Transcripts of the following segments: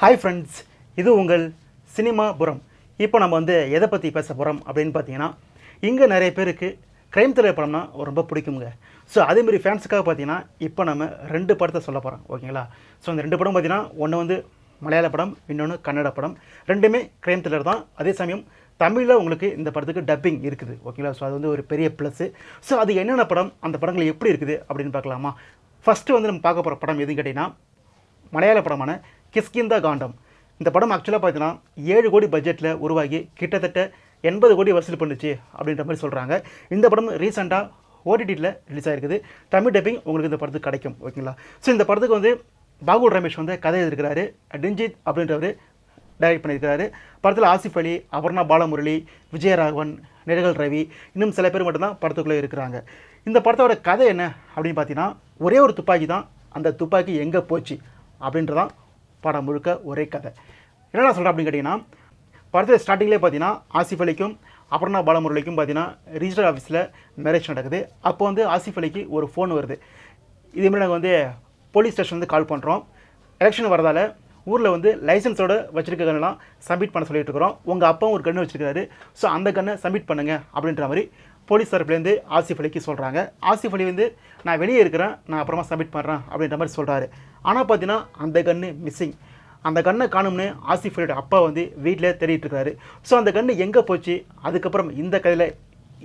Hi friends, இது உங்கள் cinema புரம். இப்போ நம்ம எதை பற்றி பேச போகிறோம் அப்படின்னு பார்த்தீங்கன்னா, இங்கே நிறைய பேருக்கு க்ரைம் த்ரில்லர் படம்னா ரொம்ப பிடிக்குங்க. ஸோ அதேமாரி ஃபேன்ஸுக்காக பார்த்தீங்கன்னா, இப்போ நம்ம 2 படத்தை சொல்ல போகிறோம், ஓகேங்களா? ஸோ அந்த 2 படம் பார்த்தீங்கன்னா, ஒன்று மலையாள படம், இன்னொன்று கன்னட படம். ரெண்டுமே க்ரைம் த்ரில்லர் தான். அதே சமயம் தமிழில் உங்களுக்கு இந்த படத்துக்கு டப்பிங் இருக்குது, ஓகேங்களா? ஸோ அது ஒரு பெரிய ப்ளஸ்ஸு. ஸோ அது என்னென்ன படம், அந்த படங்கள் எப்படி இருக்குது அப்படின்னு பார்க்கலாமா? ஃபஸ்ட்டு நம்ம பார்க்க போகிற படம் எதுன்னு கேட்டிங்கன்னா, மலையாள படமான கிஷ்கிந்தா காண்டம். இந்த படம் ஆக்சுவலாக பார்த்தீங்கன்னா 7 கோடி பட்ஜெட்டில் உருவாகி கிட்டத்தட்ட 80 கோடி வசூல் பண்ணுச்சு அப்படின்ற மாதிரி சொல்கிறாங்க. இந்த படம் ரீசெண்டாக ஓடிடியில் ரிலீஸ் ஆகிருக்குது. தமிழ் டப்பிங் உங்களுக்கு இந்த படத்துக்கு கிடைக்கும், ஓகேங்களா? ஸோ இந்த படத்துக்கு பாகுல் ரமேஷ் கதை எழுதியிருக்கிறாரு. டிஞ்சித் அப்படின்றவர் டைரக்ட் பண்ணியிருக்கிறாரு. படத்தில் ஆசிஃப் அலி, அபர்ணா பாலமுரளி, விஜயராகவன், நிரகல் ரவி, இன்னும் சில பேர் மட்டும்தான் படத்துக்குள்ளே இருக்கிறாங்க. இந்த படத்தோட கதை என்ன அப்படின்னு பார்த்தீங்கன்னா, ஒரே ஒரு துப்பாக்கி தான், அந்த துப்பாக்கி எங்கே போச்சு அப்படின்றதான் படம் முழுக்க ஒரே கதை. என்னடா சொல்கிறேன் அப்படின்னு கேட்டிங்கன்னா, படத்தில் ஸ்டார்டிங்லேயே பார்த்தீங்கன்னா ஆசிஃப் அலிக்கும் அபர்ணா பாலமுரளிக்கும் பார்த்தீங்கன்னா ரிஜிஸ்டர் ஆஃபீஸில் மேரேஜ் நடக்குது. அப்போ ஆசிஃப் அலிக்கு ஒரு ஃபோன் வருது. இதேமாதிரி நாங்கள் போலீஸ் ஸ்டேஷன் கால் பண்ணுறோம். எலெக்ஷன் வரதால் ஊரில் லைசன்ஸோடு வச்சுருக்க கன்னெலாம் சப்மிட் பண்ண சொல்லிட்டு இருக்கிறோம். உங்கள் அப்பாவும் ஒரு கன்று வச்சுருக்காரு, ஸோ அந்த கன்னை சப்மிட் பண்ணுங்கள் அப்படின்ற மாதிரி போலீஸ் தரப்புலேருந்து ஆசிஃப் அலிக்கு சொல்கிறாங்க. ஆசிஃப் அலி நான் வெளியே இருக்கிறேன், நான் அப்புறமா சப்மிட் பண்ணுறேன் அப்படின்ற மாதிரி சொல்கிறாரு. ஆனால் பார்த்தீங்கன்னா அந்த கன்று மிஸ்ஸிங். அந்த கண்ணை காணும்னு ஆசிஃப் அலியோட அப்பா வீட்டில் தேடிட்டு இருக்காரு. ஸோ அந்த கன்று எங்கே போச்சு, அதுக்கப்புறம் இந்த கதையில்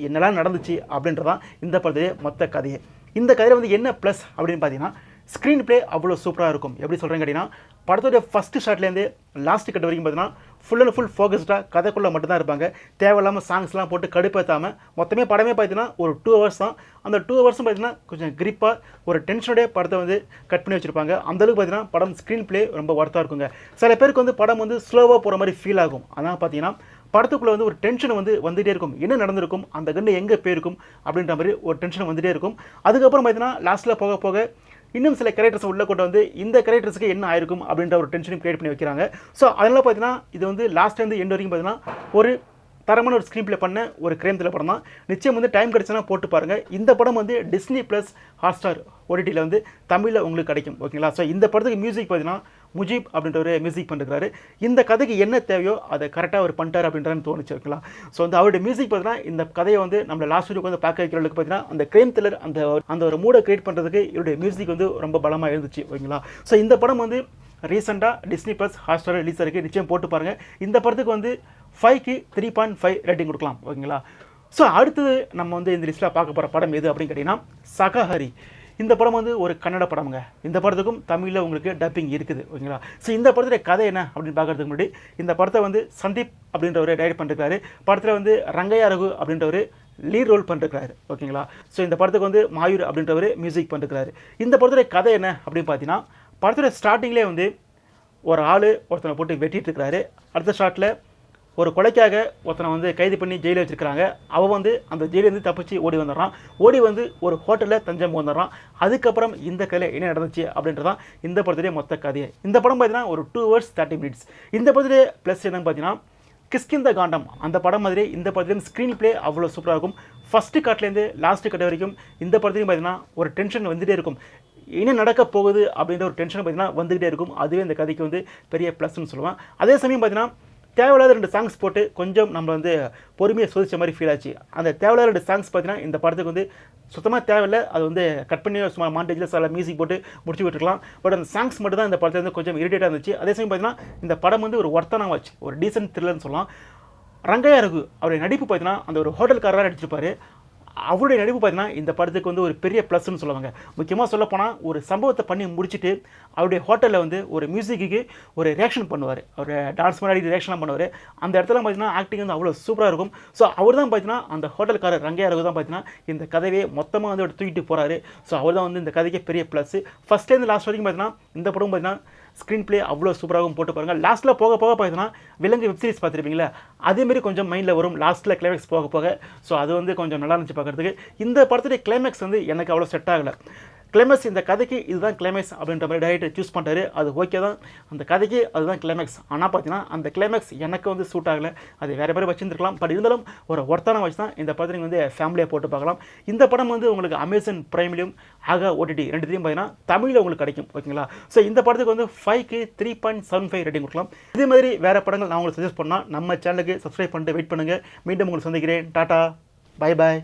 என்னெல்லாம் நடந்துச்சு அப்படின்றதான் இந்த படத்துலேயே மொத்த கதையே. இந்த கதையில் என்ன ப்ளஸ் அப்படின்னு பார்த்தீங்கன்னா, ஸ்க்ரீன் ப்ளே அவ்வளோ சூப்பராக இருக்கும். எப்படி சொல்கிறேன்னு கேட்டிங்கன்னா, படத்தோடைய ஃபஸ்ட்டு ஷாட்லேருந்து லாஸ்ட் கட் வரைக்கும் பார்த்தீங்கன்னா ஃபுல் அண்ட் ஃபுல் ஃபோக்கஸ்டாக கதைக்குள்ளே மட்டும்தான் இருப்பாங்க. தேவையில்லாமல் சாங்ஸ்லாம் போட்டு கடுப்பேற்றாமல் மொத்தமே படமே பார்த்தீங்கன்னா ஒரு 2 ஹவர்ஸ் தான். அந்த 2 ஹவர்ஸும் பார்த்தீங்கன்னா கொஞ்சம் கிரிப்பாக ஒரு டென்ஷனோடைய படத்தை கட் பண்ணி வச்சுருப்பாங்க. அந்தளவுக்கு பார்த்தீங்கன்னா படம் ஸ்க்ரீன் ப்ளே ரொம்ப ஒர்த்தாக இருக்குங்க. சில பேருக்கு படம் ஸ்லோவாக போகிற மாதிரி ஃபீல் ஆகும். ஆனால் பார்த்தீங்கன்னா படத்துக்குள்ளே ஒரு டென்ஷன் வந்துகிட்டே இருக்கும். என்ன நடந்திருக்கும், அந்த கன்று எங்கே போயிருக்கும் அப்படின்ற மாதிரி ஒரு டென்ஷன் வந்துகிட்டே இருக்கும். அதுக்கப்புறம் பார்த்தீங்கன்னா லாஸ்ட்டில் போக போக இன்னும் சில கேரக்டர்ஸை உள்ளே கொண்டு இந்த கேரக்டர்ஸுக்கு என்ன ஆயிருக்கும் அப்படின்ற ஒரு டென்ஷனையும் கிரியேட் பண்ணி வைக்கிறாங்க. ஸோ அதனால் பார்த்தீங்கன்னா இது லாஸ்ட்லேருந்து எண்ட் வரைக்கும் பார்த்தீங்கன்னா ஒரு தரமான ஒரு ஸ்க்ரீன் ப்ளே பண்ண ஒரு க்ரைம் த்ரில்லர் படம் தான். நிச்சயம் டைம் கிடச்சுன்னா போட்டு பாருங்கள். இந்த படம் டிஸ்னி ப்ளஸ் ஹாட்ஸ்டார் ஓடிடியில் தமிழில் உங்களுக்கு கிடைக்கும், ஓகேங்களா? ஸோ இந்த படத்துக்கு மியூசிக் பார்த்தீங்கன்னா முஜீப் அப்படின்றவர் மியூசிக் பண்ணிருக்காரு. இந்த கதைக்கு என்ன தேவையோ அதை கரெக்டாக அவர் பண்ணிட்டார் அப்படின்றான்னு தோணுச்சு, ஓகேங்களா? ஸோ அவருடைய மியூசிக் பார்த்தீங்கன்னா இந்த கதையை நம்மளை லாஸ்ட் வீக் பார்க்க வைக்கிறவங்களுக்கு பார்த்தீங்கன்னா அந்த க்ரைம் த்ரில்லர் அந்த ஒரு மூடை கிரியேட் பண்ணுறதுக்கு இவருடைய மியூசிக் ரொம்ப பலமாக இருந்துச்சு, ஓகேங்களா? ஸோ இந்த படம் ரீசெண்டாக டிஸ்னி ப்ளஸ் ஹாட்ஸ்டார் ரிலீஸ் ஆகிருக்கு. நிச்சயம் போட்டு பாருங்கள். இந்த படத்துக்கு 5க்கு 3.5 ரேட்டிங் கொடுக்கலாம், ஓகேங்களா? ஸோ அடுத்தது நம்ம இந்த லிஸ்ட்டில் பார்க்க போகிற படம் எது அப்படின்னு கேட்டிங்கன்னா, சகஹரி. இந்த படம் ஒரு கன்னட படம்ங்க. இந்த படத்துக்கும் தமிழில் உங்களுக்கு டப்பிங் இருக்குது, ஓகேங்களா? ஸோ இந்த படத்துடைய கதை என்ன அப்படின்னு பார்க்கறதுக்கு முன்னாடி இந்த படத்தை சந்தீப் அப்படின்றவர் டைரக்ட் பண்ணிருக்காரு. படத்தில் ரங்கையா ரகு அப்படின்றவர் லீட் ரோல் பண்ணிருக்காரு, ஓகேங்களா? ஸோ இந்த படத்துக்கு மாயூர் அப்படின்றவர் மியூசிக் பண்ணிருக்காரு. இந்த படத்துடைய கதை என்ன அப்படின்னு பார்த்தீங்கன்னா, படத்துடைய ஸ்டார்டிங்லேயே ஒரு ஆள் ஒருத்தனை போட்டு வெட்டிட்டு இருக்கிறாரு. அடுத்த ஷாட்டில் ஒரு கொலைக்காக ஒருத்தனை கைது பண்ணி ஜெயிலில் வச்சுருக்கிறாங்க. அவன் அந்த ஜெயிலேருந்து தப்பிச்சு ஓடி வந்துடுறான். ஓடி ஒரு ஹோட்டலில் தஞ்சம் வந்துடுறான். அதுக்கப்புறம் இந்த கதையில் என்ன நடந்துச்சு அப்படின்றதான் இந்த படத்துடைய மொத்த கதையை. இந்த படம் பார்த்தீங்கன்னா ஒரு 2 hours 30 minutes. இந்த படத்துடைய ப்ளஸ் என்னன்னு பார்த்தீங்கன்னா, கிஷ்கிந்தா காண்டம் அந்த படம் மாதிரி இந்த படத்துலேயும் ஸ்க்ரீன் ப்ளே அவ்வளோ சூப்பராக இருக்கும். ஃபஸ்ட்டு கட்லேருந்து லாஸ்ட்டு கட் வரைக்கும் இந்த படத்துலையும் பார்த்தீங்கன்னா ஒரு டென்ஷன் வந்துகிட்டே இருக்கும். என்ன நடக்க போகுது அப்படின்ற ஒரு டென்ஷன் பார்த்தீங்கன்னா வந்துகிட்டே இருக்கும். அதுவே இந்த கதைக்கு பெரிய ப்ளஸ்ன்னு சொல்லுவேன். அதே சமயம் பார்த்தீங்கன்னா தேவையில்லாத 2 சாங்ஸ் போட்டு கொஞ்சம் நம்ம பொறுமையை சோதிச்ச மாதிரி ஃபீல் ஆச்சு. அந்த தேவையில்லாத 2 சாங்ஸ் பார்த்தீங்கன்னா இந்த படத்துக்கு சுத்தமாக தேவையில்லை. அது கட் பண்ணி சும்மா மாண்டேஜில் சில மியூசிக் போட்டு முடிச்சு விட்டுருக்கலாம். பட் அந்த சாங்ஸ் மட்டும் தான் இந்த படத்தில் கொஞ்சம் இரிட்டேட்டாக இருந்துச்சு. அதே சமயம் பார்த்தீங்கன்னா இந்த படம் ஒரு ஒர்த்தான வாட்ச், ஒரு டீசென்ட் த்ரில்லர்னு சொல்லலாம். ரங்கையா ரகு அவருடைய நடிப்பு பார்த்தீங்கன்னா அந்த ஒரு ஹோட்டல்காரராக நடிச்சிருப்பாரு. அவருடைய நடிப்பு பார்த்தீங்கன்னா இந்த படத்துக்கு ஒரு பெரிய ப்ளஸ்ன்னு சொல்லுவாங்க. முக்கியமாக சொல்லப்போனால் ஒரு சம்பவத்தை பண்ணி முடிச்சுட்டு அவருடைய ஹோட்டலில் ஒரு மியூசிக்கு ஒரு ரியாக்ஷன் பண்ணுவார். அவர் டான்ஸ் முன்னாடி ரியாக்ஷன்லாம் பண்ணுவார். அந்த இடத்துல பார்த்தீங்கன்னா ஆக்டிங் அவ்வளோ சூப்பராக இருக்கும். ஸோ அவர் தான் பார்த்தீங்கன்னா அந்த ஹோட்டல்காரர் ரங்கையா ரகு தான் பார்த்தீங்கன்னா இந்த கதையை மொத்தமாக அவர் தூக்கிட்டு போகிறாரு. ஸோ அவர் தான் இந்த கதைக்கே பெரிய ப்ளஸ். ஃபஸ்ட்லேருந்து லாஸ்ட் வரைக்கும் பார்த்தீங்கன்னா இந்த படம் பார்த்தீங்கன்னா ஸ்க்ரீன் ப்ளே அவ்வளோ சூப்பராகவும் போட்டு பாருங்கள். லாஸ்ட்டில் போக போக பார்த்தீங்கன்னா விலங்கு வெப் சீரிஸ் பார்த்துருப்பீங்களா, அதேமாரி கொஞ்சம் மைண்டில் வரும் லாஸ்ட்டில் கிளைமேக்ஸ் போக போக. ஸோ அது கொஞ்சம் நல்லா இருந்துச்சு பார்க்குறதுக்கு. இந்த படத்துடைய கிளைமேக்ஸ் எனக்கு அவ்வளோ செட் ஆகலை. கிளைமேக்ஸ் இந்த கதைக்கு இதுதான் கிளைமேக்ஸ் அப்படின்ற மாதிரி டைரக்டர் சூஸ் பண்ணிட்டாரு. அது ஓகே தான், அந்த கதைக்கு அதுதான் கிளைமேக்ஸ். ஆனால் பார்த்தீங்கன்னா அந்த கிளைமேக்ஸ் எனக்கு வந்து சூட் ஆகலை. அது வேறு பேர் வச்சுருந்துருக்கலாம். பட் இருந்தாலும் ஒரு ஒருத்தான வச்சு தான் இந்த படத்தை நீங்கள் வந்து ஃபேமிலியாக போட்டு பார்க்கலாம். இந்த படம் வந்து உங்களுக்கு அமேசான் பிரைம்லையும் ஆகா ஓடிடி ரெண்டுத்தையும் பார்த்தீங்கன்னா தமிழில் உங்களுக்கு கிடைக்கும். ஓகேங்களா? ஸோ இந்த படத்துக்கு வந்து 5க்கு 3.75 ரேட்டிங் கொடுக்கலாம். இதே மாதிரி வேறு படங்கள் நான் உங்களுக்கு சஜஸ்ட் பண்ணால் நம்ம சேனலுக்கு சப்ஸ்கிரைப் பண்ணிட்டு வெயிட் பண்ணுங்கள். மீண்டும் உங்களுக்கு சந்திக்கிறேன். Tata, bye bye.